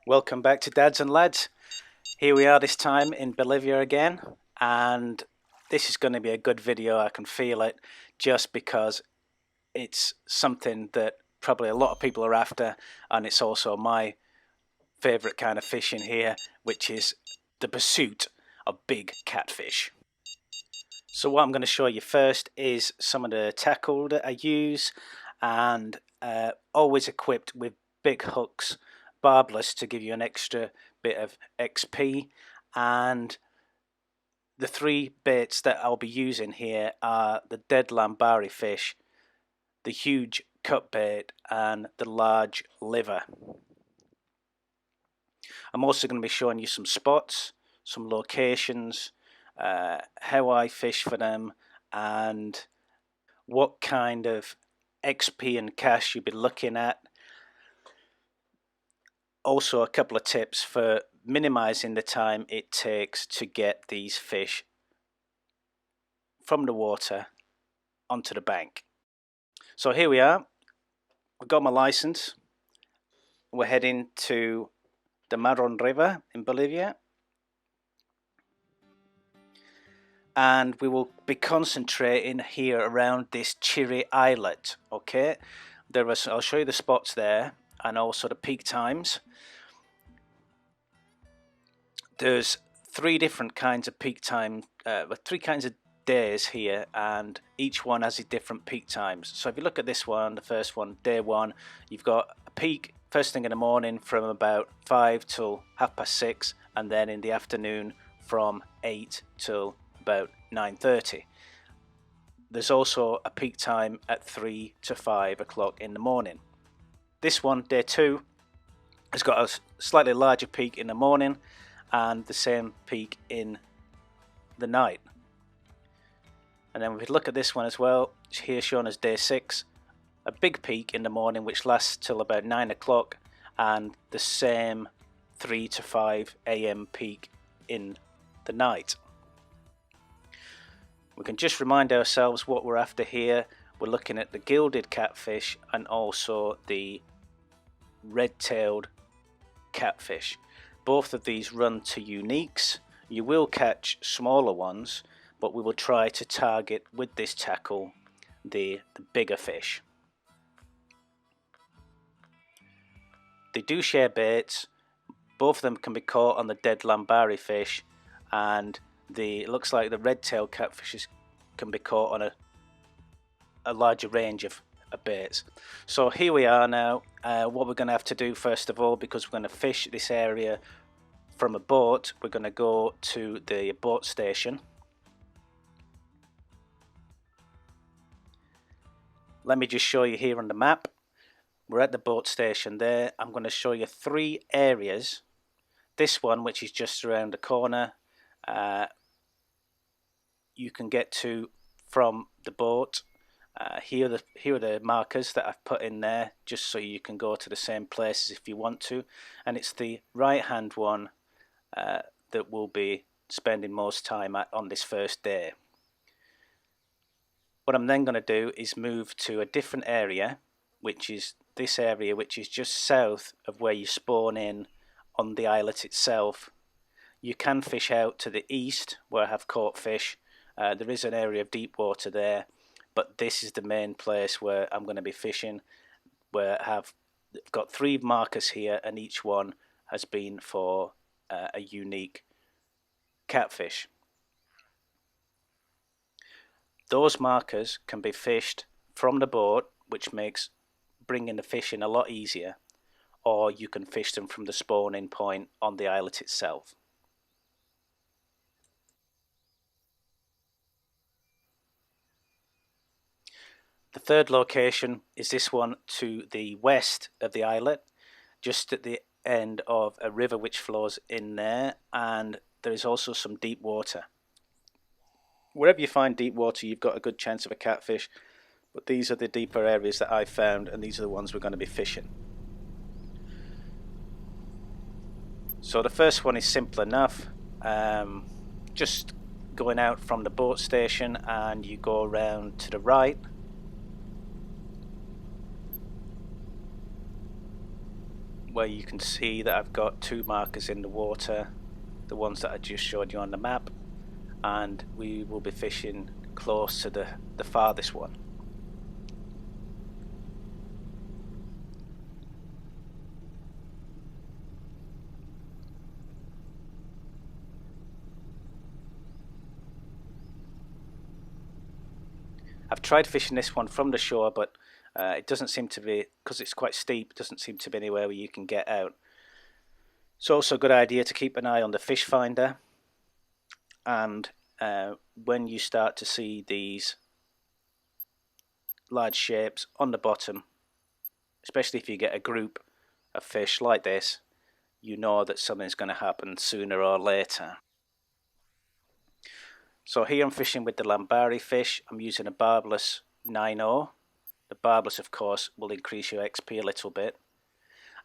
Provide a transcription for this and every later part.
Welcome back to Dads and Lads. Here we are this time in Bolivia again, and this is going to be a good video. I can feel it, just because it's something that probably a lot of people are after, and it's also my favourite kind of fishing here, which is the pursuit of big catfish. So what I'm going to show you first is some of the tackle that I use, and always equipped with big hooks, barbless, to give you an extra bit of XP. And the three baits that I'll be using here are the dead lambari fish, the huge cut bait, and the large liver. I'm also going to be showing you some spots, some locations, how I fish for them, and what kind of XP and cash you'll be looking at. Also a couple of tips for minimizing the time it takes to get these fish from the water onto the bank. So here we are, I've got my license. We're heading to the Marron River in Bolivia, and we will be concentrating here around this cheery islet. Okay, I'll show you the spots there and also the peak times. There's three different kinds of peak time, three kinds of days here, and each one has a different peak times. So if you look at this one, the first one, day one, you've got a peak first thing in the morning from about 5 till 6:30, and then in the afternoon from 8 till about 9:30. There's also a peak time at 3 to 5 o'clock in the morning. This one, day two, has got a slightly larger peak in the morning and the same peak in the night. And then we look at this one as well, here shown as day 6, a big peak in the morning which lasts till about 9 o'clock, and the same 3 to 5 a.m. peak in the night. We can just remind ourselves what we're after here. We're looking at the gilded catfish and also the red-tailed catfish. Both of these run to uniques. You will catch smaller ones, but we will try to target with this tackle the bigger fish. They do share baits. Both of them can be caught on the dead lambari fish, and it looks like the red-tailed catfishes can be caught on a larger range of baits. So here we are now. What we're going to have to do first of all, because we're going to fish this area from a boat, we're going to go to the boat station. Let me just show you here on the map. We're at the boat station there. I'm going to show you three areas. This one, which is just around the corner, you can get to from the boat. Here are the markers that I've put in there, just so you can go to the same places if you want to. And it's the right hand one that we'll be spending most time at on this first day. What I'm then going to do is move to a different area, which is this area, which is just south of where you spawn in on the islet itself. You can fish out to the east where I have caught fish. There is an area of deep water there, but this is the main place where I'm going to be fishing, where I've got three markers here, and each one has been for a unique catfish. Those markers can be fished from the boat, which makes bringing the fish in a lot easier, or you can fish them from the spawning point on the islet itself. The third location is this one to the west of the islet, just at the end of a river which flows in there, and there is also some deep water. Wherever you find deep water, you've got a good chance of a catfish, but these are the deeper areas that I've found, and these are the ones we're going to be fishing. So the first one is simple enough, just going out from the boat station, and you go around to the right. where you can see that I've got two markers in the water, the ones that I just showed you on the map, and we will be fishing close to the farthest one. I've tried fishing this one from the shore, but it doesn't seem to be, because it's quite steep, it doesn't seem to be anywhere where you can get out. It's also a good idea to keep an eye on the fish finder, and when you start to see these large shapes on the bottom, especially if you get a group of fish like this, you know that something's going to happen sooner or later. So here I'm fishing with the Lambari fish. I'm using a barbless 9.0. The barbless, of course, will increase your XP a little bit.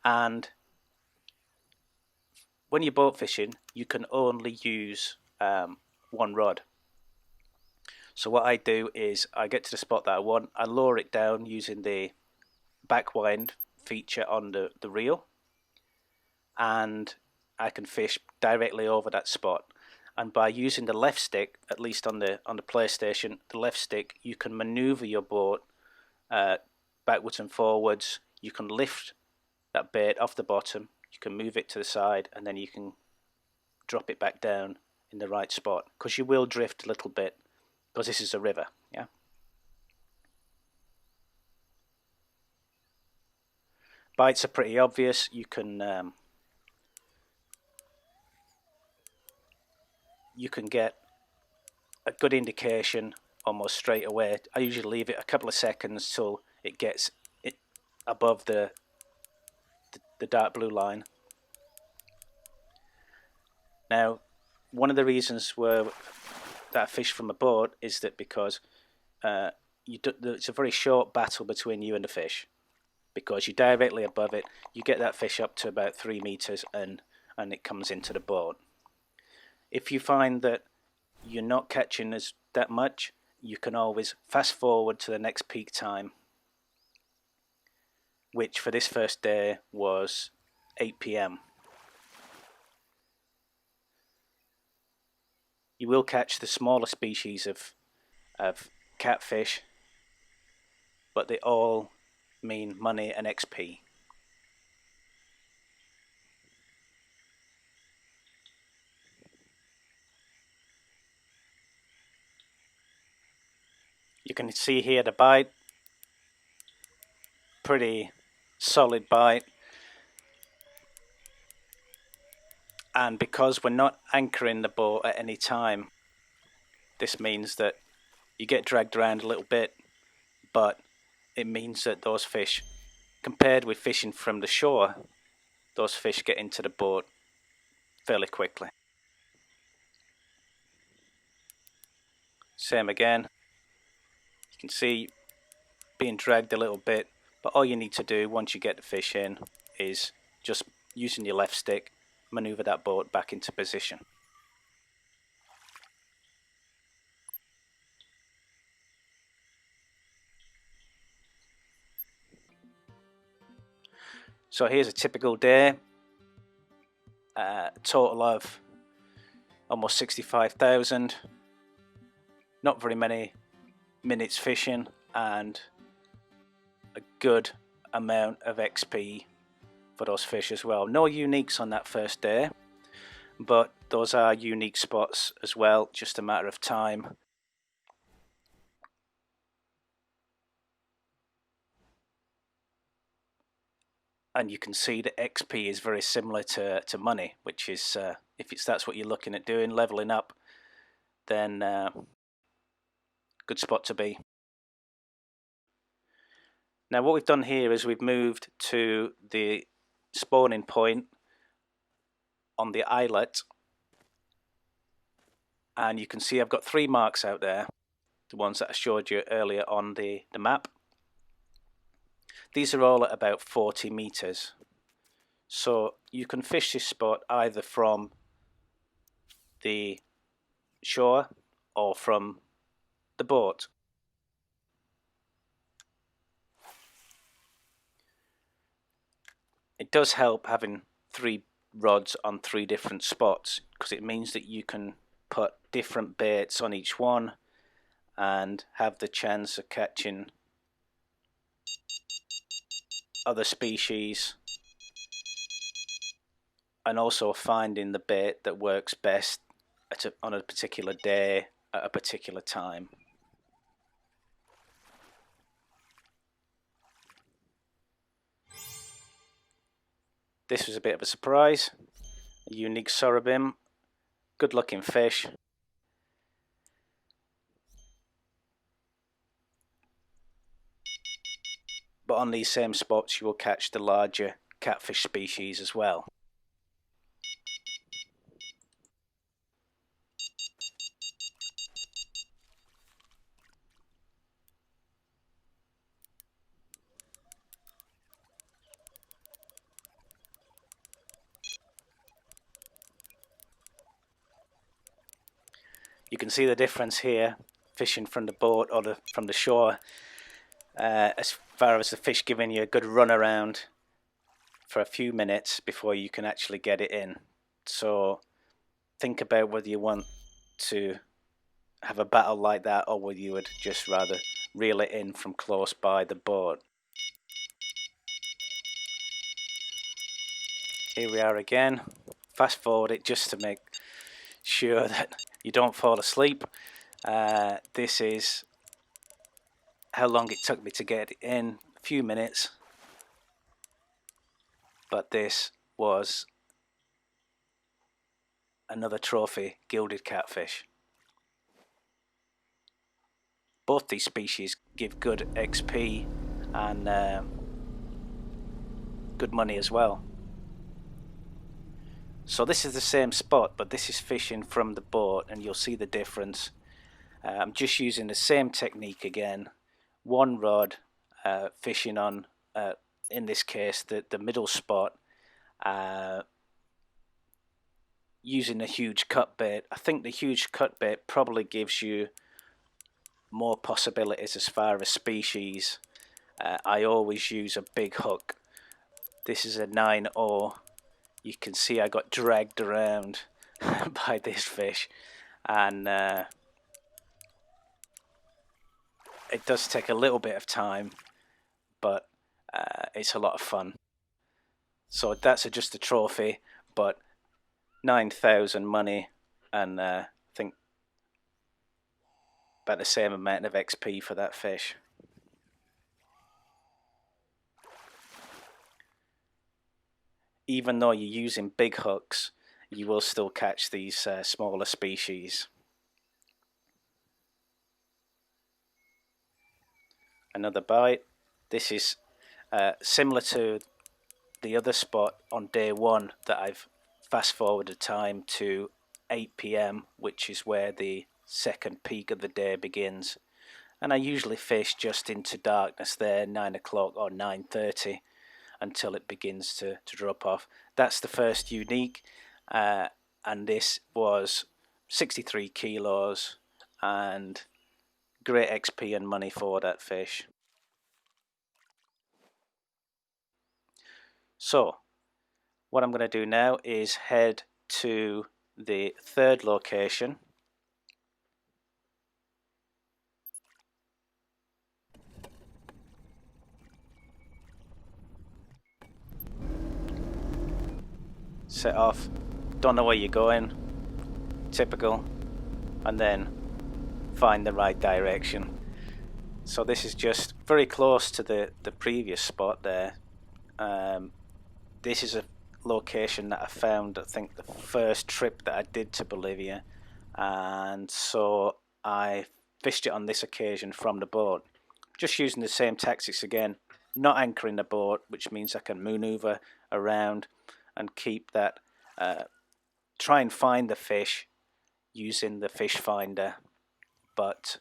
And when you're boat fishing, you can only use one rod. So what I do is I get to the spot that I want, I lower it down using the backwind feature on the reel, and I can fish directly over that spot. And by using the left stick, at least on the PlayStation, the left stick, you can maneuver your boat backwards and forwards. You can lift that bait off the bottom, you can move it to the side, and then you can drop it back down in the right spot, because you will drift a little bit, because this is a river. Yeah. Bites are pretty obvious. You can get a good indication almost straight away. I usually leave it a couple of seconds till it gets it above the dark blue line. Now, one of the reasons that I fish from a boat is that because it's a very short battle between you and the fish, because you're directly above it. You get that fish up to about 3 meters and it comes into the boat. If you find that you're not catching that much, you can always fast forward to the next peak time, which for this first day was 8 p.m. You will catch the smaller species of catfish, but they all mean money and XP. You can see here the bite, pretty solid bite, and because we're not anchoring the boat at any time, this means that you get dragged around a little bit, but it means that those fish, compared with fishing from the shore, those fish get into the boat fairly quickly. Same again, you can see being dragged a little bit, but all you need to do once you get the fish in is just using your left stick, maneuver that boat back into position. So here's a typical day, total of almost 65,000, not very many minutes fishing, and a good amount of XP for those fish as well. No uniques on that first day, but those are unique spots as well, just a matter of time. And you can see that XP is very similar to money, which is, if that's what you're looking at doing, leveling up, then good spot to be. Now what we've done here is we've moved to the spawning point on the islet, and you can see I've got 3 marks out there, the ones that I showed you earlier on the map. These are all at about 40 meters. So you can fish this spot either from the shore or from the boat. It does help having 3 rods on 3 different spots, because it means that you can put different baits on each one and have the chance of catching other species, and also finding the bait that works best on a particular day at a particular time. This was a bit of a surprise. A unique sorabim, good looking fish. But on these same spots you will catch the larger catfish species as well. You can see the difference here, fishing from the boat or from the shore, as far as the fish giving you a good run around for a few minutes before you can actually get it in. So think about whether you want to have a battle like that, or whether you would just rather reel it in from close by the boat. Here we are again. Fast forward it just to make sure that you don't fall asleep. This is how long it took me to get it in, a few minutes. But this was another trophy gilded catfish. Both these species give good XP and good money as well. So this is the same spot, but this is fishing from the boat, and you'll see the difference. I'm just using the same technique again. One rod, fishing on, in this case, the middle spot, using a huge cut bait. I think the huge cut bait probably gives you more possibilities as far as species. I always use a big hook. This is a 9/0. You can see I got dragged around by this fish, and it does take a little bit of time, but it's a lot of fun. So that's just a trophy, but 9,000 money, and I think about the same amount of XP for that fish. Even though you're using big hooks, you will still catch these smaller species. Another bite. This is similar to the other spot on day 1 that I've fast forwarded time to 8 PM, which is where the second peak of the day begins. And I usually fish just into darkness there, 9 o'clock or 9:30, until it begins to drop off. That's the first unique, and this was 63 kilos and great XP and money for that fish. So what I'm going to do now is head to the third location. Set off, don't know where you're going, typical, and then find the right direction. So this is just very close to the previous spot there. This is a location that I found, I think, the first trip that I did to Bolivia, and so I fished it on this occasion from the boat, just using the same tactics again, not anchoring the boat, which means I can maneuver around and keep that, try and find the fish using the fish finder, but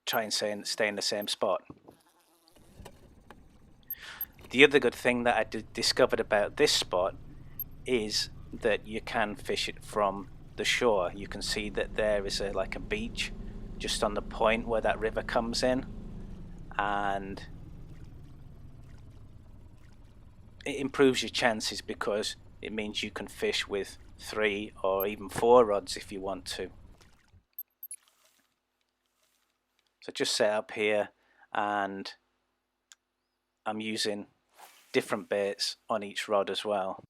try and stay in the same spot. The other good thing that I discovered about this spot is that you can fish it from the shore. You can see that there is like a beach just on the point where that river comes in, and it improves your chances because it means you can fish with 3 or even 4 rods if you want to. So just set up here, and I'm using different baits on each rod as well.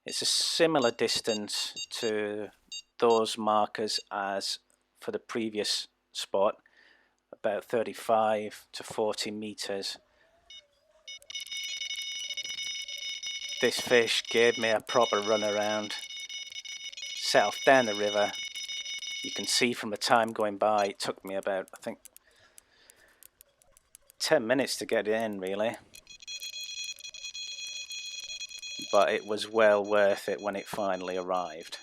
It's a similar distance to those markers as for the previous spot, about 35 to 40 meters. This fish gave me a proper run around, set off down the river. You can see from the time going by, it took me about, I think, 10 minutes to get in really, but it was well worth it when it finally arrived.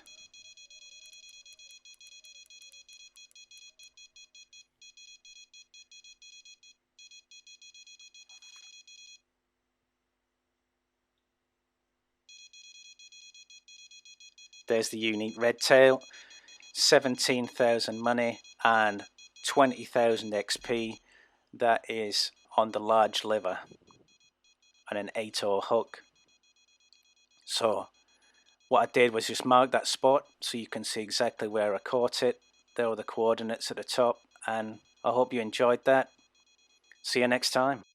There's the unique Redtail, 17,000 money and 20,000 XP. That is on the large liver and an 8/0 hook. So what I did was just mark that spot so you can see exactly where I caught it. There are the coordinates at the top, and I hope you enjoyed that. See you next time.